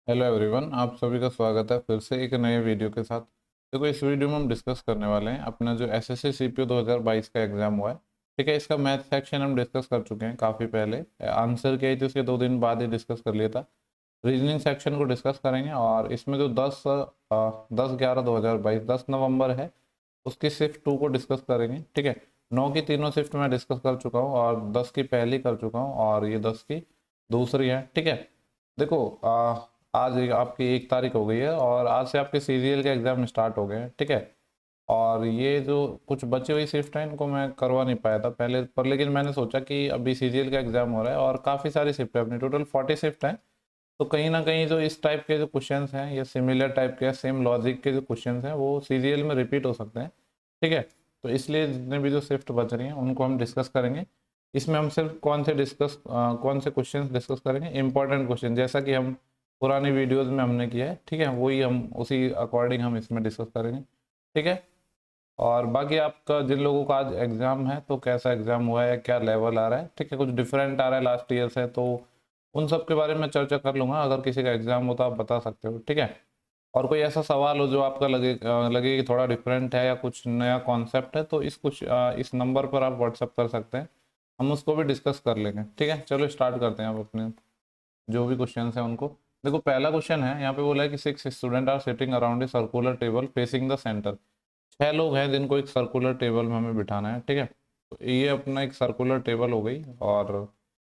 Hello everyone, आप सभी का स्वागत है फिर से एक नए वीडियो के साथ। देखो, इस वीडियो में हम डिस्कस करने वाले हैं अपना जो एसएससी सीपीओ 2022 का एग्जाम हुआ है। ठीक है, इसका मैथ सेक्शन हम डिस्कस कर चुके हैं काफ़ी पहले। आंसर किया थी उसके 2 दिन बाद ही डिस्कस कर लिया था। रीजनिंग सेक्शन को डिस्कस करेंगे और इसमें जो 10/11/2022 10 नवंबर है उसकी शिफ्ट 2 को डिस्कस करेंगे। ठीक है, 9 की तीनों शिफ्ट मैं डिस्कस कर चुका हूँ और 10 की पहली कर चुका हूँ और ये 10 की दूसरी है। ठीक है, देखो आज आपकी 1 तारीख हो गई है और आज से आपके सीजीएल के एग्ज़ाम स्टार्ट हो गए हैं। ठीक है, और ये जो कुछ बची हुई शिफ्ट है इनको मैं करवा नहीं पाया था पहले पर, लेकिन मैंने सोचा कि अभी सीजीएल का एग्ज़ाम हो रहा है और काफ़ी सारी शिफ्ट है, अपनी टोटल 40 शिफ्ट हैं। तो कहीं ना कहीं जो इस टाइप के जो क्वेश्चंस हैं या सिमिलर टाइप के सेम लॉजिक के जो क्वेश्चंस हैं वो सीजीएल में रिपीट हो सकते हैं। ठीक है, तो इसलिए जितने भी जो शिफ्ट बच रही हैं उनको हम डिस्कस करेंगे। इसमें हम सिर्फ कौन से क्वेश्चन डिस्कस करेंगे, इंपॉर्टेंट क्वेश्चन जैसा कि हम पुरानी वीडियोस में हमने किया है। ठीक है, वही हम उसी अकॉर्डिंग हम इसमें डिस्कस करेंगे। ठीक है, और बाकी आपका जिन लोगों का आज एग्ज़ाम है तो कैसा एग्ज़ाम हुआ है, क्या लेवल आ रहा है, ठीक है, कुछ डिफरेंट आ रहा है लास्ट ईयर से, तो उन सब के बारे में चर्चा कर लूँगा। अगर किसी का एग्ज़ाम हो तो आप बता सकते हो। ठीक है, और कोई ऐसा सवाल हो जो आपका लगे कि थोड़ा डिफरेंट है या कुछ नया कॉन्सेप्ट है तो इस नंबर पर आप व्हाट्सअप कर सकते हैं, हम उसको भी डिस्कस कर लेंगे। ठीक है, चलो स्टार्ट करते हैं आप अपने जो भी क्वेश्चन हैं उनको। देखो, पहला क्वेश्चन है, यहाँ पे बोला है कि 6 student are sitting around a circular table facing the centre. 6 लोग हैं जिनको एक सर्कुलर टेबल में हमें बिठाना है। ठीक है, तो ये अपना एक सर्कुलर टेबल हो गई और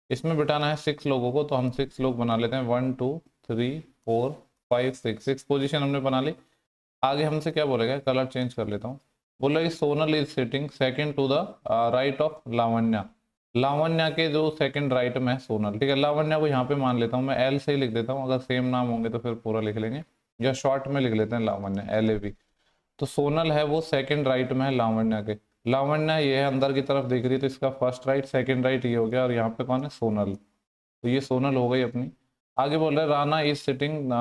इसमें बिठाना है 6 लोगों को, तो हम 6 लोग बना लेते हैं। 1 2 3 4 5 6, 6 पोजीशन हमने बना ली। आगे हमसे क्या बोलेगा, कलर चेंज कर लेता हूँ। बोला कि Sonal is sitting second to the right of Lavanya. Lavanya के जो सेकंड राइट में है सोनल। ठीक है, लावण्या को यहाँ पे मान लेता हूँ मैं, एल से ही लिख देता हूँ, अगर सेम नाम होंगे तो फिर पूरा लिख लेंगे या शॉर्ट में लिख लेते हैं लावण्या, LAV। तो सोनल है वो सेकंड राइट में है लावण्या के। लावण्या ये है अंदर की तरफ दिख रही है तो इसका फर्स्ट राइट, सेकंड राइट ये हो गया और यहाँ पे कौन है, सोनल। तो ये सोनल हो गई अपनी। आगे बोल रहे हैं Rana is sitting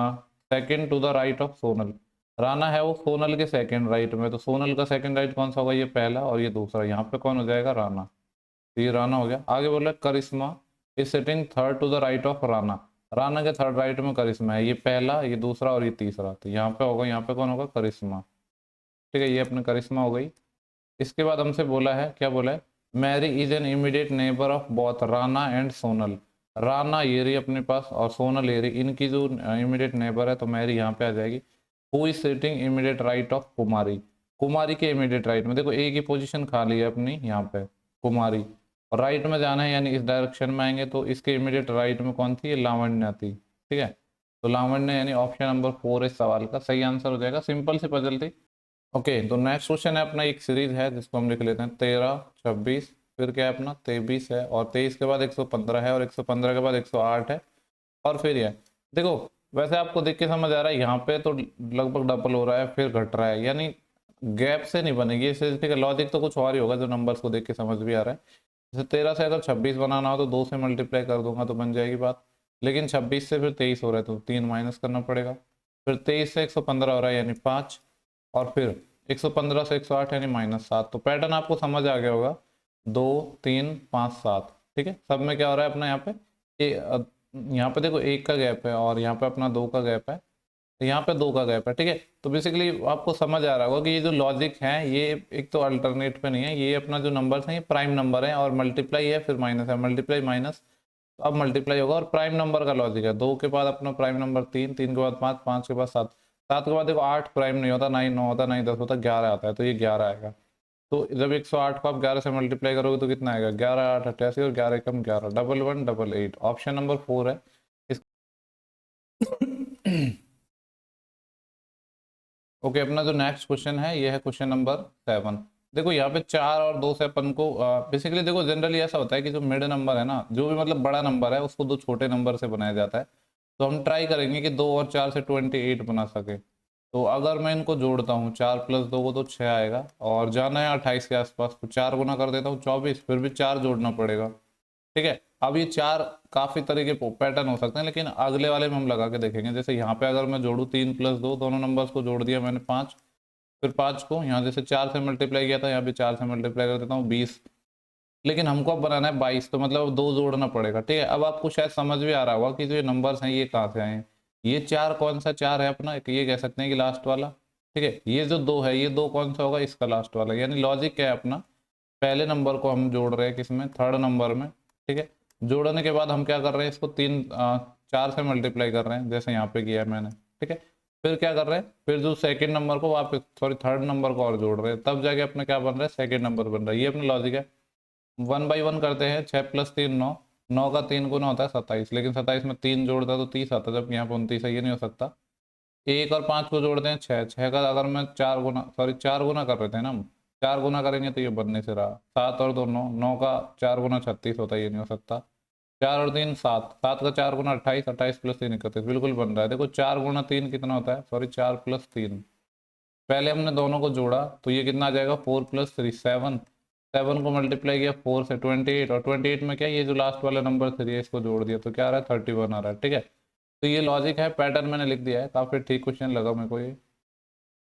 second to the right of Sonal. Rana है वो सोनल के सेकंड राइट में, तो सोनल का सेकंड राइट कौन सा होगा, ये पहला और ये दूसरा, यहाँ पे कौन हो जाएगा, राना। तो ये राना हो गया। आगे बोल रहे हैं Karishma is sitting third to the right of Rana. Rana के थर्ड राइट में करिश्मा है, ये पहला, ये दूसरा और ये तीसरा, तो यहाँ पे होगा, यहाँ पे कौन होगा, करिश्मा। ठीक है, ये अपने करिश्मा हो गई। इसके बाद हमसे बोला है, क्या बोला है, Mary is an immediate neighbour of both Rana and Sonal. Rana ये रही अपने पास और सोनल ये रही, इनकी जो इमीडिएट नेबर है, तो मैरी यहाँ पे आ जाएगी। Who is sitting immediate right of Kumari. Kumari के इमीडिएट राइट में, देखो एक ही पोजीशन खाली है अपनी यहाँ पे, कुमारी, और राइट में जाना है यानी इस डायरेक्शन में आएंगे, तो इसके इमीडिएट राइट में कौन थी, ये लावण्या थी। ठीक है, तो लावण्य यानी ऑप्शन नंबर 4 इस सवाल का सही आंसर हो जाएगा। सिंपल सी पजल थी। ओके, तो नेक्स्ट क्वेश्चन है अपना, एक सीरीज है जिसको हम लिख लेते हैं 13 26, फिर क्या है अपना 23 है, और 23 के बाद 115 है, और 115 के बाद 108 है, और फिर ये देखो, वैसे आपको देख के समझ आ रहा है यहाँ पे तो लगभग डबल हो रहा है फिर घट रहा है, यानी गैप से नहीं बनेगी इसे। ठीक है, लॉजिक तो कुछ और ही होगा जो नंबर्स को देख के समझ भी आ रहा है। जैसे 13 से अगर 26 बनाना हो तो 2 से मल्टीप्लाई कर दूंगा तो बन जाएगी बात, लेकिन 26 से फिर 23 हो रहा है तो 3 माइनस करना पड़ेगा। फिर 23 से 115 हो रहा है यानी 5, और फिर 115 से 108 यानी -7। तो पैटर्न आपको समझ आ गया होगा, 2 3 5 7। ठीक है, सब में क्या हो रहा है अपना यहाँ पे, यहाँ पे देखो 1 का गैप है और यहाँ पे अपना 2 का गैप है, तो यहाँ पे 2 का गैप है। ठीक है, तो बेसिकली आपको समझ आ रहा होगा कि ये जो लॉजिक है ये एक तो अल्टरनेट पे नहीं है, ये अपना जो नंबर है ये प्राइम नंबर है, और मल्टीप्लाई है फिर माइनस है, मल्टीप्लाई माइनस, तो अब मल्टीप्लाई होगा, और प्राइम नंबर का लॉजिक है। 2 के बाद अपना प्राइम नंबर 3, 3 के बाद 5, 5 के बाद 7, 7 के बाद देखो 8 प्राइम नहीं होता, ना ही 9 होता, ना ही 10 होता, 11 आता है, तो ये 11 आएगा। तो जब 108 को आप 11 से मल्टीप्लाई करोगे तो कितना आएगा, 11 8 88, और 11 कम 11, 11 88। ऑप्शन नंबर 4 है इस ओके, अपना जो नेक्स्ट क्वेश्चन है ये है क्वेश्चन नंबर 7। देखो यहाँ पे 4 और 2 से अपन को बेसिकली देखो जनरली ऐसा होता है कि जो मिड नंबर है ना, जो भी मतलब बड़ा नंबर है उसको 2 छोटे नंबर से बनाया जाता है। तो हम ट्राई करेंगे कि 2 और 4 से 28 बना सके। तो अगर मैं इनको जोड़ता हूँ, 4 + 2 को तो 6 आएगा, और जाना है 28 के आसपास, तो 4 गुना कर देता हूँ 24, फिर भी 4 जोड़ना पड़ेगा। ठीक है, अब ये 4 काफी तरह के पैटर्न हो सकते हैं, लेकिन अगले वाले में हम लगा के देखेंगे। जैसे यहाँ पे अगर मैं जोड़ू 3 + 2, दोनों नंबर्स को जोड़ दिया मैंने 5, फिर 5 को यहाँ जैसे 4 से मल्टीप्लाई किया था, यहाँ पे 4 से मल्टीप्लाई कर देता हूँ 20, लेकिन हमको अब बनाना है 22, तो मतलब 2 जोड़ना पड़ेगा। ठीक है, अब आपको शायद समझ भी आ रहा होगा कि जो ये नंबर्स हैं ये कहाँ से आए हैं। ये 4 कौन सा 4 है अपना, ये कह सकते हैं कि लास्ट वाला, ठीक है। ये जो 2 है, ये 2 कौन सा होगा, इसका लास्ट वाला। यानी लॉजिक क्या है अपना, पहले नंबर को हम जोड़ रहे हैं किसमें, थर्ड नंबर में, ठीक है। जोड़ने के बाद हम क्या कर रहे हैं, इसको 4 से मल्टीप्लाई कर रहे हैं, जैसे यहाँ पे किया है मैंने, ठीक है। फिर क्या कर रहे हैं, फिर जो सेकंड नंबर को वापस, सॉरी थर्ड नंबर को और जोड़ रहे हैं, तब जाके अपना क्या बन रहा है, सेकंड नंबर बन रहा है। ये अपना लॉजिक है। 1 बाई 1 करते हैं। 6 + 3 9, 9 का 3 गुना होता है 27, लेकिन 27 में 3 जोड़ता है तो 30 आता है, जबकि यहाँ पे 29 है, ये नहीं हो सकता। 1 और 5 को जोड़ते हैं 6, 6 का अगर मैं 4 गुना, सॉरी 4 गुना कर रहे थे ना हम, 4 गुना करेंगे तो ये बनने से रहा। 7 और 2 9, 9 का 4 गुना 36 होता है, ये नहीं हो सकता। 4 और 3 7, 7 का 4 गुना 28, 28 + 3 31, बिल्कुल बन रहा है। देखो 4 गुना 3 कितना होता है, सॉरी 4 + 3, पहले हमने दोनों को जोड़ा तो ये कितना आ जाएगा, 4 + 3 7, 7 को मल्टीप्लाई किया 4 से 28, और 28 में क्या, ये जो लास्ट वाला नंबर 3 है इसको जोड़ दिया तो क्या आ रहा है, 31 आ रहा है, ठीक है। तो ये लॉजिक है, पैटर्न मैंने लिख दिया है, काफी ठीक क्वेश्चन लगा मेरे को ये।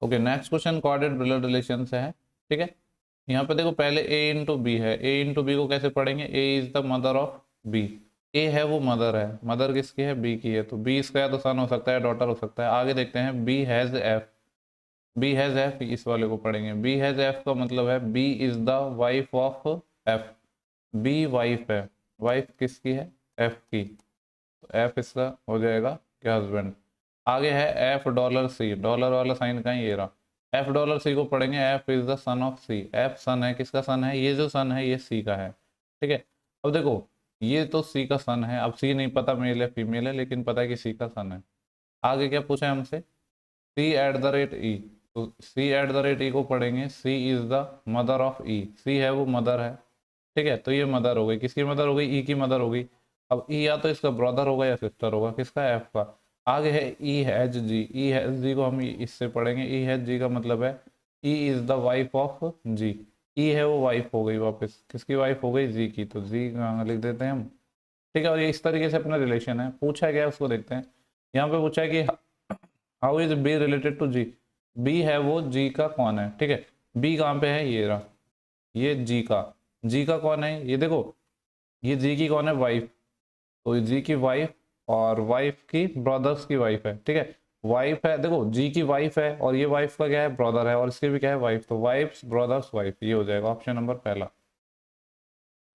Okay, next question coordinate blood relation से है, ठीक है। यहाँ पे देखो पहले a इंटू बी है, a इंटू बी को कैसे पढ़ेंगे, a is the mother of b, a है वो मदर है, मदर किसकी है, b की है, तो b इसका या तो सन हो सकता है, डॉटर हो सकता है। आगे देखते हैं b has f, b has f, इस वाले को पढ़ेंगे। b हैज f का मतलब है b is the wife of f, b wife है, वाइफ किसकी है, f की, तो f इसका हो जाएगा क्या, हस्बैंड। आगे है एफ डॉलर सी, डॉलर वाला साइन कहीं, ये रहा। एफ डॉलर सी को पढ़ेंगे, F is the son of C, F son है, किसका सन है, ये जो सन है ये सी का है, ठीक है। अब देखो ये तो सी का सन है, अब सी नहीं पता मेल है फीमेल है, लेकिन पता है कि सी का सन है। आगे क्या पूछा है हमसे, सी एट द रेट ई, तो सी एट द रेट ई को पढ़ेंगे, सी इज द मदर ऑफ ई, सी है वो मदर है, ठीक है। तो ये मदर हो गई, किसकी मदर हो गई, ई की मदर हो गई। अब ई या तो इसका ब्रदर होगा या सिस्टर होगा, किसका, एफ का। आगे है ई हैज जी, ई हैज जी को हम इससे पढ़ेंगे, ई हैज जी का मतलब है E is the wife of G, E है वो वाइफ हो गई, वापस किसकी वाइफ हो गई, जी की, तो जी लिख देते हैं हम, ठीक है। और ये इस तरीके से अपना रिलेशन है। पूछा गया है उसको देखते हैं, यहाँ पे पूछा है कि how is B related to G, B है वो जी का कौन है, ठीक है। बी कहाँ पे है, ये रहा, ये जी का कौन है, ये देखो, ये जी की कौन है, वाइफ, तो जी की वाइफ और वाइफ की ब्रदर्स की वाइफ है, ठीक है। वाइफ है, देखो जी की वाइफ है और ये वाइफ का क्या है, ब्रदर है, और इसके भी क्या है, वाइफ, तो वाइफ्स ब्रदर्स वाइफ, ये हो जाएगा ऑप्शन नंबर पहला।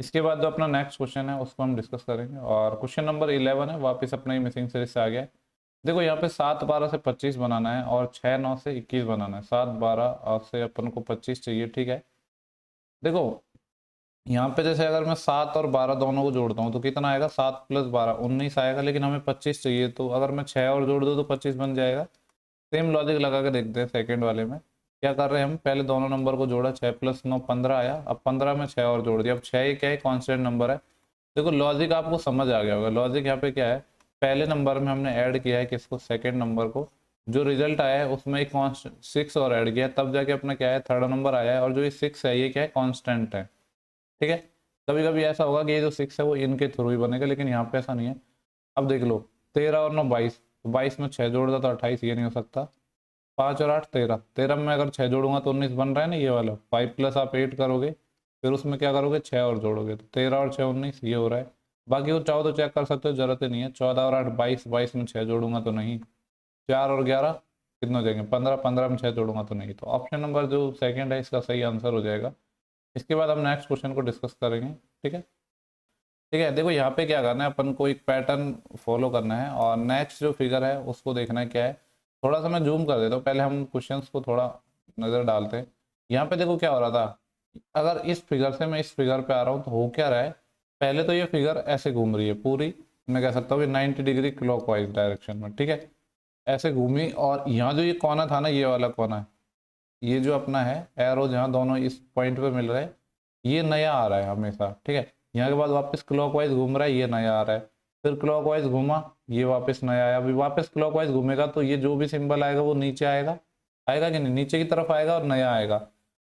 इसके बाद जो अपना नेक्स्ट क्वेश्चन है उसको हम डिस्कस करेंगे, और क्वेश्चन नंबर 11 है, वापस अपना ही मिसिंग सीरीज से आ गया है। देखो यहाँ पे 7 12 से 25 बनाना है और 6 9 से 21 बनाना है, 7 12 से अपन को 25 चाहिए, ठीक है। देखो यहाँ पे जैसे अगर मैं 7 और 12 दोनों को जोड़ता हूँ तो कितना आएगा, 7 + 12 19 आएगा, लेकिन हमें 25 चाहिए, तो अगर मैं 6 और जोड़ दूँ तो 25 बन जाएगा। सेम लॉजिक लगा के देखते हैं सेकंड वाले में, क्या कर रहे हैं हम, पहले दोनों नंबर को जोड़ा, 6 + 9 15 आया, अब 15 में 6 और जोड़ दिया, अब 6 ये क्या है, कॉन्स्टेंट नंबर है। देखो लॉजिक आपको समझ आ गया होगा, लॉजिक यहाँ पे क्या है, पहले नंबर में हमने ऐड किया है किसको, सेकेंड नंबर को, जो रिजल्ट आया है उसमें एक 6 और ऐड किया, तब जाके अपना क्या है, थर्ड नंबर आया है, और जो ये 6 है ये क्या है, कॉन्स्टेंट है, ठीक है। कभी कभी ऐसा होगा कि ये जो 6 है वो इनके थ्रू ही बनेगा, लेकिन यहाँ पे ऐसा नहीं है। अब देख लो 13 और 9 22, तो 22 में 6 जोड़ दो तो 28, ये नहीं हो सकता। 5 और 8 13, 13 में अगर 6 जोड़ूंगा तो 19 बन रहा है ना, ये वाला 5 + आप 8 करोगे, फिर उसमें क्या करोगे, 6 और जोड़ोगे, तो 13 और 6 19, ये हो रहा है। बाकी वो चाहो तो चेक कर सकते हो, जरूरत ही नहीं है। 14 और 8 22, 22 में 6 जोड़ूंगा तो नहीं। 4 और 11 कितने हो जाएंगे, 15, 15 में 6 जोड़ूंगा तो नहीं। तो ऑप्शन नंबर जो सेकंड है इसका सही आंसर हो जाएगा। इसके बाद हम नेक्स्ट क्वेश्चन को डिस्कस करेंगे, ठीक है। ठीक है, देखो यहाँ पे क्या करना है, अपन को एक पैटर्न फॉलो करना है, और नेक्स्ट जो फिगर है उसको देखना है क्या है। थोड़ा सा मैं जूम कर देता हूँ, पहले हम क्वेश्चंस को थोड़ा नज़र डालते हैं। यहाँ पे देखो क्या हो रहा था, अगर इस फिगर से मैं इस फिगर पे आ रहा हूँ तो हो क्या रहा है, पहले तो ये फिगर ऐसे घूम रही है पूरी, मैं कह सकता हूँ कि 90 डिग्री क्लॉकवाइज डायरेक्शन में, ठीक है, ऐसे घूमी। और यहाँ जो ये कोना था ना, ये वाला कोना है, ये जो अपना है एरो जहाँ दोनों इस पॉइंट पे मिल रहे हैं, ये नया आ रहा है हमेशा, ठीक है। यहाँ के बाद वापस क्लॉकवाइज घूम रहा है, ये नया आ रहा है, फिर क्लॉकवाइज घूमा, ये वापस नया आया, अभी वापस क्लॉकवाइज घूमेगा तो ये जो भी सिंबल आएगा वो नीचे आएगा, आएगा कि नहीं, नीचे की तरफ आएगा और नया आएगा।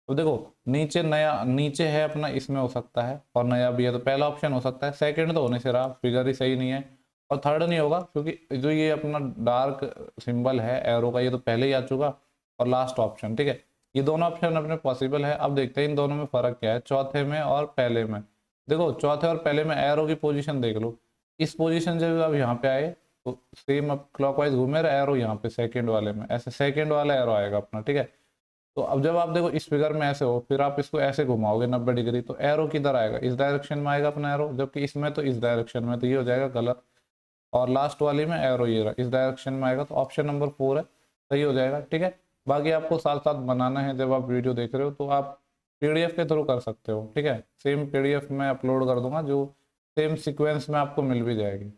तो देखो नीचे नया, नीचे है अपना, इसमें हो सकता है, और नया भी है, तो पहला ऑप्शन हो सकता है। सेकंड तो होने से रहा, फिगर ही सही नहीं है। और थर्ड नहीं होगा, क्योंकि जो ये अपना डार्क सिंबल है एरो का, ये तो पहले ही आ चुका। और लास्ट ऑप्शन, ठीक है, ये दोनों ऑप्शन अपने पॉसिबल है। अब देखते हैं इन दोनों में फर्क क्या है, चौथे में और पहले में। देखो चौथे और पहले में एरो की पोजीशन देख लो, इस पोजीशन से अब यहाँ पे आए तो सेम अब क्लॉकवाइज घूमे रहा एरो यहाँ पे सेकंड वाले में, ऐसे सेकंड वाला एरो आएगा अपना, ठीक है। तो अब जब आप देखो इस फिगर में ऐसे हो, फिर आप इसको ऐसे घुमाओगे 90 डिग्री, तो एरो किधर आएगा, इस डायरेक्शन में आएगा अपना एरो, जबकि इसमें तो इस डायरेक्शन में, तो ये हो जाएगा गलत। और लास्ट वाली में एरो ये रहा, इस डायरेक्शन में आएगा, तो ऑप्शन नंबर 4 है, सही हो जाएगा, ठीक है। बाकी आपको साथ साथ बनाना है, जब आप वीडियो देख रहे हो तो आप पीडीएफ के थ्रू कर सकते हो, ठीक है। सेम पीडीएफ में अपलोड कर दूंगा, जो सेम सीक्वेंस में आपको मिल भी जाएगी।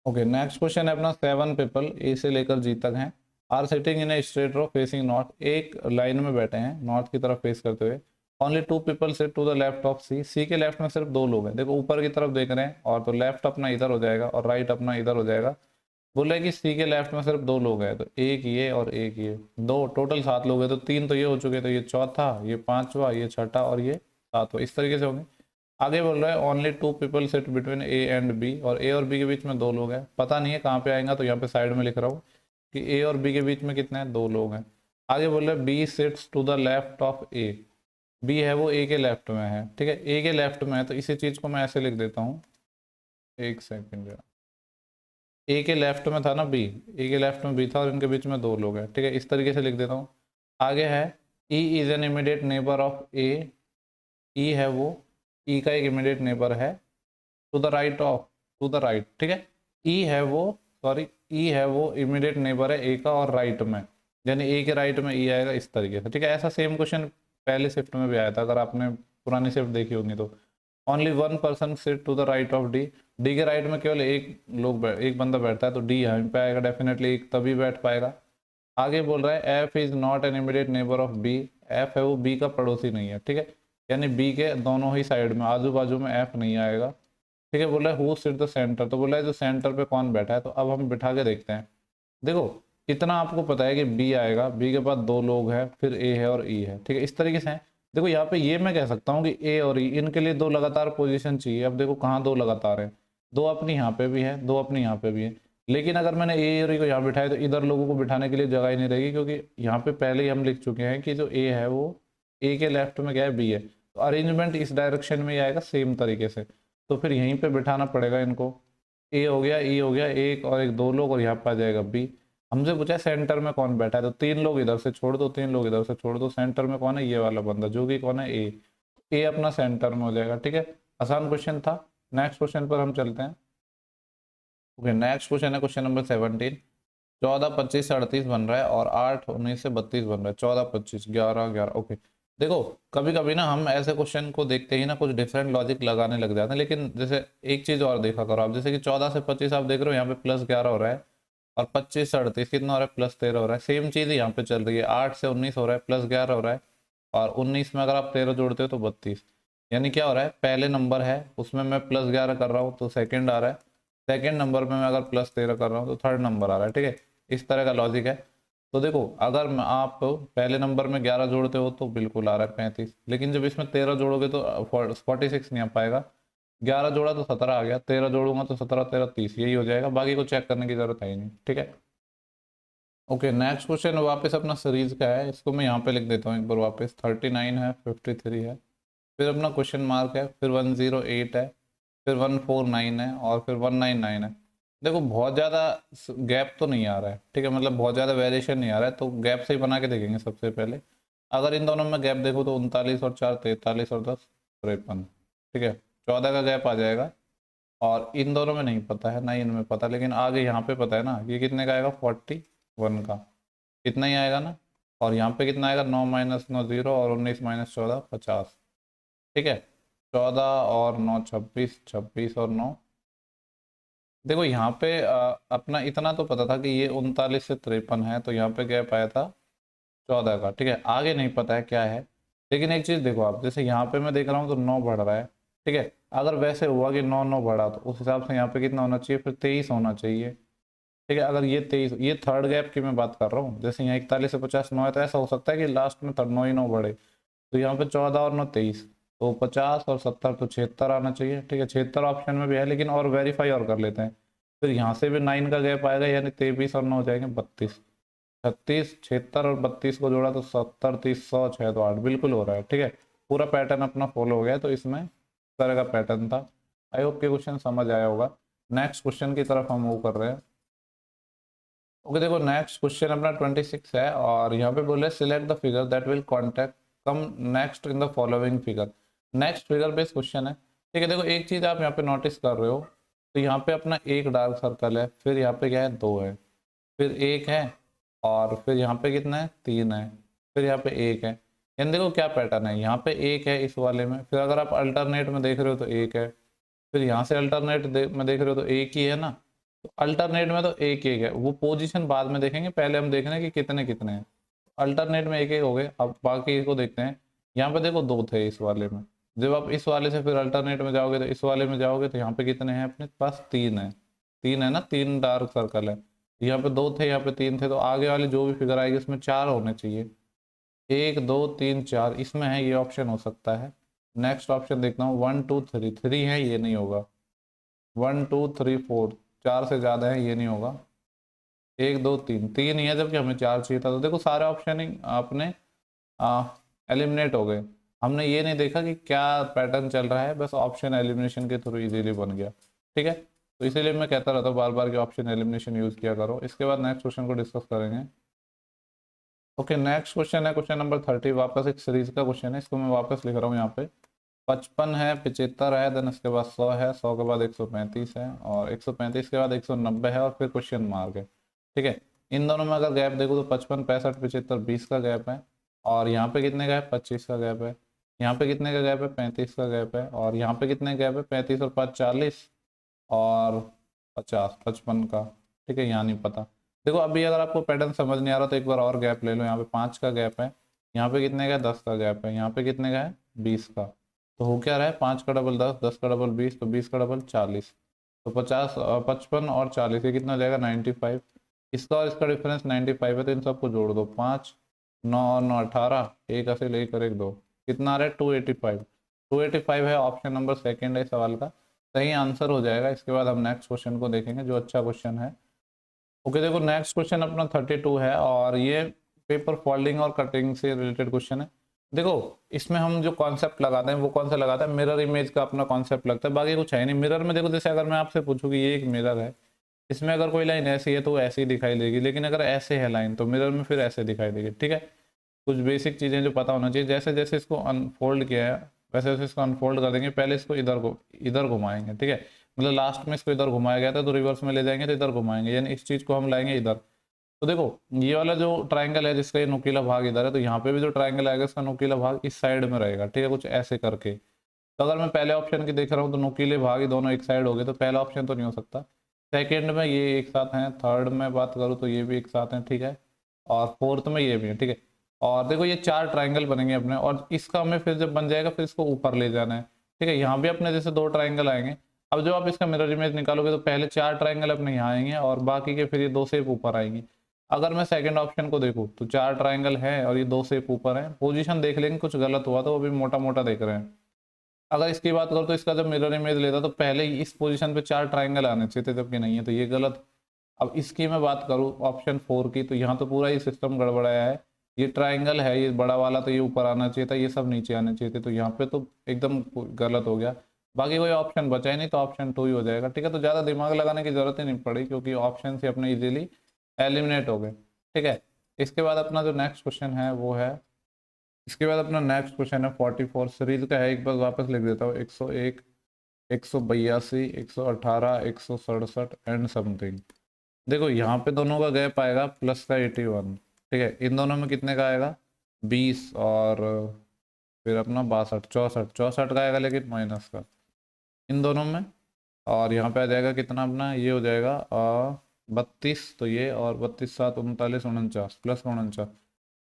ओके, नेक्स्ट क्वेश्चन है अपना 7 पीपल ए से लेकर जी तक हैं, are sitting in a straight row facing north, एक लाइन में बैठे हैं नॉर्थ की तरफ फेस करते हुए। Only 2 people sit to the left of C, C के लेफ्ट में सिर्फ 2 लोग हैं, देखो ऊपर की तरफ देख रहे हैं, और तो लेफ्ट अपना इधर हो जाएगा और राइट अपना इधर हो जाएगा। बोला है कि सी के लेफ्ट में सिर्फ 2 लोग हैं, तो एक ये और एक ये, 2 टोटल 7 लोग हैं, तो 3 तो ये हो चुके, तो ये चौथा, ये पांचवा, ये छठा और ये सातवां, इस तरीके से होंगे। आगे बोल रहा है only 2 people sit between A and B, और ए और बी के बीच में 2 लोग हैं, पता नहीं है कहाँ पे आएगा, तो यहाँ पे साइड में लिख रहा हूँ कि ए और बी के बीच में कितने हैं, 2 लोग हैं। आगे बोल रहा है B sits to the left of A, B है वो ए के लेफ्ट में है, ठीक है, ए के लेफ्ट में है, तो इसी चीज़ को मैं ऐसे लिख देता हूँ, एक सेकेंड, ए के लेफ्ट में था ना बी, ए के लेफ्ट में बी था और इनके बीच में 2 लोग हैं, ठीक है, इस तरीके से लिख देता हूँ। आगे है E is an immediate neighbour of A, E है वो, ई का एक इमीडिएट नेबर है to the right of, to the right, ठीक है, ई है वो, सॉरी, ई है वो इमीडिएट नेबर है ए का और राइट में, यानी ए के राइट में ई आएगा, इस तरीके से, ठीक है। ऐसा सेम क्वेश्चन पहले शिफ्ट में भी आया था, अगर आपने पुरानी शिफ्ट देखी होगी तो। Only 1 person sit to the right of D, D के राइट में केवल एक बंदा बैठता है, तो डी यहाँ पे आएगा डेफिनेटली, एक तभी बैठ पाएगा। आगे बोल रहा है F is not an immediate neighbour of B, F है वो बी का पड़ोसी नहीं है, ठीक है, यानी बी के दोनों ही साइड में, आजू बाजू में एफ नहीं आएगा, ठीक है। बोल रहा है हु सिट द सेंटर, तो बोला है जो सेंटर पे कौन बैठा है, तो अब हम बिठा के देखते हैं। देखो इतना आपको पता है कि बी आएगा, बी के पास 2 लोग हैं, फिर ए है और ई है, ठीक है, इस तरीके से है। देखो यहाँ पे ये मैं कह सकता हूँ कि ए और ई इनके लिए 2 लगातार पोजीशन चाहिए। अब देखो कहाँ 2 लगातार है, 2 अपनी यहाँ पे भी है, 2 अपनी यहाँ पे भी है, लेकिन अगर मैंने ए और ई को यहाँ बिठाया तो इधर लोगों को बिठाने के लिए जगह ही नहीं रहेगी, क्योंकि यहाँ पे पहले ही हम लिख चुके हैं कि जो ए है वो ए के लेफ्ट में क्या है, बी है, तो अरेंजमेंट इस डायरेक्शन में ही आएगा सेम तरीके से, तो फिर यहीं पे बिठाना पड़ेगा इनको। ए हो गया, ई हो गया, एक और एक 2 लोग, और यहाँ पर आ जाएगा बी। हमसे पूछा है सेंटर में कौन बैठा है, तो 3 लोग इधर से छोड़ दो, 3 लोग इधर से छोड़ दो, सेंटर में कौन है, ये वाला बंदा, जो कि कौन है, ए अपना सेंटर में हो जाएगा, ठीक है। आसान क्वेश्चन था। नेक्स्ट क्वेश्चन पर हम चलते हैं। ओके, नेक्स्ट क्वेश्चन है क्वेश्चन नंबर 17। 14, 25 से 38 बन रहा है, और 8, 19 से 32 बन रहा है, 14, 25, 11, 11। ओके, देखो कभी कभी ना हम ऐसे क्वेश्चन को देखते ही ना कुछ डिफरेंट लॉजिक लगाने लग जाते हैं, लेकिन जैसे एक चीज और देखा करो आप, जैसे कि 14 से 25 आप देख रहे हो, यहाँ पे +11 हो रहा है, और 25 से 38 कितना हो रहा है, +13 हो रहा है। सेम चीज़ यहाँ पे चल रही है, 8 से 19 हो रहा है, +11 हो रहा है, और 19 में अगर आप 13 जोड़ते हो तो 32, यानी क्या हो रहा है, पहले नंबर है उसमें मैं +11 कर रहा हूँ तो सेकंड आ रहा है, सेकंड नंबर में मैं अगर +13 कर रहा हूँ तो थर्ड नंबर आ रहा है, ठीक है। इस तरह का लॉजिक है। तो देखो अगर आप पहले नंबर में 11 जोड़ते हो तो बिल्कुल आ रहा है 35, लेकिन जब इसमें 13 जोड़ोगे तो 46 नहीं आ पाएगा। 11 जोड़ा तो 17 आ गया, 13 जोड़ूंगा तो 17, 13, 30, यही हो जाएगा, बाकी को चेक करने की जरूरत है ही नहीं, ठीक है। ओके, नेक्स्ट क्वेश्चन वापस अपना सीरीज का है, इसको मैं यहाँ पे लिख देता हूँ एक बार वापस। 39 है, 53 है, फिर अपना क्वेश्चन मार्क है, फिर 108 है, फिर 149 है, और फिर 199 है। देखो बहुत ज़्यादा गैप तो नहीं आ रहा है, ठीक है, मतलब बहुत ज़्यादा वेरिएशन नहीं आ रहा है, तो गैप से ही बना के देखेंगे सबसे पहले। अगर इन दोनों में गैप देखो तो 39 और 4, 43, और 10, 53, ठीक है, 14 का गैप आ जाएगा। और इन दोनों में नहीं पता है, ना ही इनमें पता, लेकिन आगे यहाँ पे पता है ना, ये कितने का आएगा, 41 का, इतना ही आएगा ना। और यहाँ पे कितना आएगा, 9 - 9 0, और 19 - 14 50, ठीक है। 14 और 9 26, 26 और 9, देखो यहाँ पे अपना इतना तो पता था कि ये 39 से 53 है, तो यहाँ पे गैप आया था 14 का, ठीक है। आगे नहीं पता है क्या है, लेकिन एक चीज़ देखो आप, जैसे यहाँ पे मैं देख रहा हूँ तो 9 बढ़ रहा है, ठीक है। अगर वैसे हुआ कि 9 9 बढ़ा तो उस हिसाब से यहाँ पे कितना होना चाहिए, फिर 23 होना चाहिए, ठीक है। अगर ये 23, ये थर्ड गैप की मैं बात कर रहा हूँ, जैसे यहाँ 41 से 50 9 है, तो ऐसा हो सकता है कि लास्ट में 9 ही 9 बढ़े, तो यहाँ पे 14 और 9 23, तो 50 और 70 तो 76 आना चाहिए, ठीक है। 76 ऑप्शन में भी है, लेकिन और वेरीफाई और कर लेते हैं। फिर यहाँ से भी 9 का गैप आएगा, यानी 23 और 9 हो जाएंगे 32, 36, 76 और 32 को जोड़ा तो 70, 30, 100, 6 तो 8, बिल्कुल हो रहा है, ठीक है। पूरा पैटर्न अपना फॉलो हो गया, तो इसमें इस तरह का पैटर्न था। आई होप के क्वेश्चन समझ आया होगा। नेक्स्ट क्वेश्चन की तरफ हम मूव कर रहे हैं। ओके देखो नेक्स्ट क्वेश्चन अपना 26 है और यहाँ पे बोले select the figure that will contact come next in the following figure. Next figure based question है। ठीक है देखो एक चीज आप यहाँ पे नोटिस कर रहे हो, तो यहाँ पे अपना एक डार्क सर्कल है, फिर यहाँ पे क्या है, दो है, फिर एक है, और फिर यहाँ पे कितना है, तीन है, फिर यहाँ पे एक है। यानी देखो क्या पैटर्न है, यहाँ पे एक है इस वाले में, फिर अगर आप अल्टरनेट में देख रहे हो तो एक है, फिर यहाँ से अल्टरनेट में देख रहे हो तो एक ही है ना। तो अल्टरनेट में तो एक एक है, वो पोजीशन बाद में देखेंगे, पहले हम देख रहे हैं कि कितने कितने हैं। अल्टरनेट में एक एक हो गए, अब बाकी को देखते हैं। यहाँ पे देखो दो थे इस वाले में, जब आप इस वाले से फिर अल्टरनेट में जाओगे तो इस वाले में जाओगे तो यहाँ पे कितने हैं अपने पास, तीन है। तीन है ना, तीन डार्क सर्कल है। यहाँ पे दो थे, यहाँ पे तीन थे, तो आगे वाली जो भी फिगर आएगी उसमें चार होने चाहिए। एक दो तीन चार इसमें है, ये ऑप्शन हो सकता है। नेक्स्ट ऑप्शन देखता हूँ, वन टू थ्री, थ्री है ये नहीं होगा। वन टू थ्री फोर, चार से ज़्यादा है ये नहीं होगा। एक दो तीन, तीन ही है जबकि हमें चार चाहिए था। तो देखो सारे ऑप्शन ही आपने एलिमिनेट हो गए। हमने ये नहीं देखा कि क्या पैटर्न चल रहा है, बस ऑप्शन एलिमिनेशन के थ्रू इजीली बन गया। ठीक है, तो इसीलिए मैं कहता रहता हूँ बार बार कि ऑप्शन एलिमिनेशन यूज़ किया करो। इसके बाद नेक्स्ट क्वेश्चन को डिस्कस करेंगे। ओके नेक्स्ट क्वेश्चन है क्वेश्चन नंबर 30, वापस एक सीरीज का क्वेश्चन है, इसको मैं वापस लिख रहा हूँ यहाँ पे। 55 है, 75 है, देन उसके बाद 100 है, 100 के बाद 135 है, और 135 के बाद 190 है, और फिर क्वेश्चन मार्क है। ठीक है, इन दोनों में अगर गैप देखो तो 55, 65, 75, 20 का गैप है, और यहाँ पे कितने का है, 25 का गैप है। यहाँ पे कितने का गैप है, 35 का गैप है, और यहाँ पे कितने गैप है, 35 और 5 40, और 50 55 का। ठीक है, यहाँ नहीं पता। देखो अभी अगर आपको पैटर्न समझ नहीं आ रहा तो एक बार और गैप ले लो। यहाँ पे 5 का गैप है, यहाँ पे कितने का है, 10 का गैप है, यहाँ पे कितने का है, 20 का। तो हो क्या रहा है, 5 का डबल 10, 10 का डबल 20, तो 20 का डबल 40। तो 50 55 और 40 ये कितना हो जाएगा, 95। इसका और इसका डिफरेंस 95 है, तो इन सबको जोड़ दो। 5 9 और 9 18, एक असल एक और एक दो, कितना आ रहा है, 285। 285 है, ऑप्शन नंबर सेकेंड है सवाल का, सही आंसर हो जाएगा। इसके बाद हम नेक्स्ट क्वेश्चन को देखेंगे जो अच्छा क्वेश्चन है। ओके देखो नेक्स्ट क्वेश्चन अपना 32 है, और ये पेपर फोल्डिंग और कटिंग से रिलेटेड क्वेश्चन है। देखो इसमें हम जो कॉन्सेप्ट लगाते हैं वो कौन सा लगाते हैं, मिरर इमेज का अपना कॉन्सेप्ट लगता है, बाकी कुछ है नहीं। मिरर में देखो जैसे अगर मैं आपसे पूछूं कि ये एक मिरर है, इसमें अगर कोई लाइन ऐसी है तो ऐसी ही दिखाई देगी, लेकिन अगर ऐसे है लाइन तो मिरर में फिर ऐसे दिखाई देगी। ठीक है, कुछ बेसिक चीज़ें जो पता होना चाहिए। जैसे जैसे इसको अनफोल्ड किया है वैसे वैसे इसको अनफोल्ड कर देंगे। पहले इसको इधर घुमाएंगे, ठीक है, मतलब लास्ट में इसको इधर घुमाया गया था तो रिवर्स में ले जाएंगे तो इधर घुमाएंगे, यानी इस चीज़ को हम लाएंगे इधर। तो देखो ये वाला जो ट्राइंगल है जिसका ये नुकीला भाग इधर है, तो यहाँ पे भी जो ट्राइंगल आएगा इसका नुकीला भाग इस साइड में रहेगा। ठीक है, कुछ ऐसे करके। तो अगर मैं पहले ऑप्शन की देख रहा हूँ तो नुकीले भाग ही दोनों एक साइड हो गए, तो पहला ऑप्शन तो नहीं हो सकता। सेकेंड में ये एक साथ हैं, थर्ड में बात करूँ तो ये भी एक साथ हैं, ठीक है, और फोर्थ में ये भी है। ठीक है, और देखो ये चार ट्राइंगल बनेंगे अपने, और इसका हमें फिर जब बन जाएगा फिर इसको ऊपर ले जाना है। ठीक है, यहाँ भी अपने जैसे दो ट्राइंगल आएंगे। अब जो आप इसका मिरर इमेज निकालोगे तो पहले चार ट्राइंगल अपने यहाँ आएंगे और बाकी के फिर ये दो शेप ऊपर आएंगी। अगर मैं सेकंड ऑप्शन को देखूँ तो चार ट्राइंगल है और ये दो शेप ऊपर है। पोजीशन देख लेंगे, कुछ गलत हुआ तो वो भी मोटा मोटा देख रहे हैं। अगर इसकी बात करो तो इसका जब मिरर इमेज लेता तो पहले ही इस पोजीशन पे चार ट्राइंगल आने चाहिए थे, जबकि नहीं है, तो ये गलत। अब इसकी मैं बात करूँ ऑप्शन 4 की, तो यहाँ तो पूरा ही सिस्टम गड़बड़ाया है। ये ट्राइंगल है ये बड़ा वाला, तो ये ऊपर आना चाहिए था, ये सब नीचे आने चाहिए थे, तो यहाँ पे तो एकदम गलत हो गया। बाकी कोई ऑप्शन बचा ही नहीं, तो ऑप्शन 2 ही हो जाएगा। ठीक है, तो ज़्यादा दिमाग लगाने की जरूरत ही नहीं पड़ी क्योंकि ऑप्शन से अपने इजीली एलिमिनेट हो गए। ठीक है, इसके बाद अपना जो नेक्स्ट क्वेश्चन है वो है, इसके बाद अपना नेक्स्ट क्वेश्चन है 44 सीरीज का है, एक बार वापस लिख देता हूँ। 101, 182, 118, 167 एंड समथिंग। देखो यहाँ पे दोनों का गैप आएगा प्लस का 81। ठीक है, इन दोनों में कितने का आएगा, 20, और फिर अपना 62, 64, 64 का आएगा लेकिन माइनस का इन दोनों में। और यहाँ पे आ जाएगा कितना, अपना ये हो जाएगा 32, तो ये, और 32 7 39 49 प्लस 49।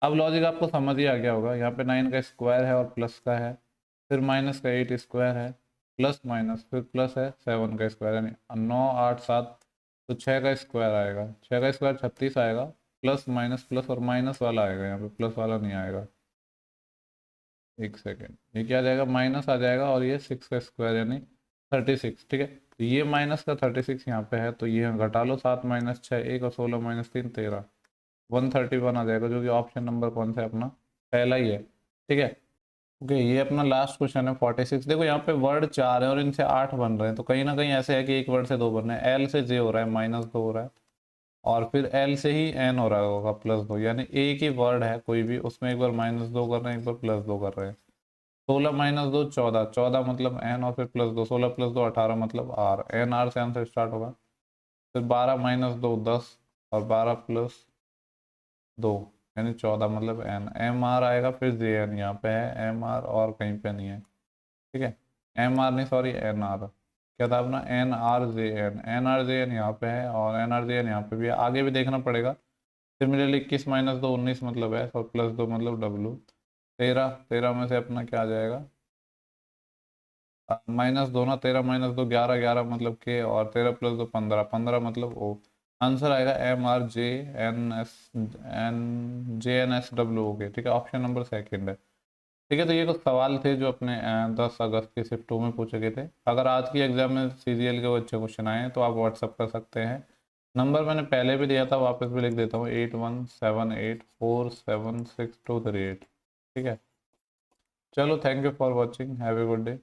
अब लॉजिक आपको समझ ही आ गया होगा। यहाँ पे 9 का स्क्वायर है और प्लस का है, फिर माइनस का 8 स्क्वायर है, प्लस माइनस, फिर प्लस है 7 का स्क्वायर, यानी 9 8 7, तो 6 का स्क्वायर आएगा। 6 का स्क्वायर 36 आएगा, प्लस माइनस प्लस, और माइनस वाला आएगा, यहाँ पे प्लस वाला नहीं आएगा। एक सेकेंड, ये क्या आ जाएगा, माइनस आ जाएगा, और ये 6 का स्क्वायर यानी 36। ठीक है, तो ये माइनस का 36 यहाँ पे है, तो ये घटा लो, 7 माइनस 6 1, और 16 माइनस 3 13, 131 आ जाएगा, जो कि ऑप्शन नंबर कौन सा है अपना, पहला ही है। ठीक है, ओके ये अपना लास्ट क्वेश्चन है 46। देखो यहाँ पे वर्ड 4 है और इनसे 8 बन रहे हैं, तो कहीं ना कहीं ऐसे है कि एक वर्ड से दो बन रहे हैं। एल से जे हो रहा है, -2 हो रहा है, और फिर एल से ही एन हो रहा होगा +2, यानी एक ही वर्ड है कोई भी, उसमें एक बार -2 कर रहे हैं, एक बार +2 कर रहे हैं। 16 - 2 14, 14 मतलब एन और फिर +2, 16 + 2 18 मतलब आर, एन आर से आंसर स्टार्ट होगा। फिर 12 - 2 10 और 12 + 2 यानी 14 मतलब एन, एम आर आएगा, फिर जे एन यहाँ पे है, एम आर और कहीं पे नहीं है, ठीक है। एम आर नहीं सॉरी एन आर, क्या था अपना N R J N, N R J N यहाँ पे है और एन आर जे एन यहाँ पे भी है, आगे भी देखना पड़ेगा। सिमिलरली 21 - 2 19 मतलब है, और +2 मतलब डब्लू। 13, 13 में से अपना क्या आ जाएगा, -2 ना, 13 - 2 11, 11 मतलब के, और 13 + 2 15, 15 मतलब ओ। आंसर आएगा M R J N S W, okay ठीक है, ऑप्शन नंबर सेकंड है। ठीक है, तो ये कुछ सवाल थे जो अपने 10 अगस्त के शिफ्ट 2 में पूछे गए थे। अगर आज की एग्जाम में सीजीएल के वो अच्छे क्वेश्चन आए हैं तो आप व्हाट्सअप कर सकते हैं। नंबर मैंने पहले भी दिया था, वापस भी लिख देता हूँ, 8178476238। ठीक है, चलो thank you for watching, have a good day.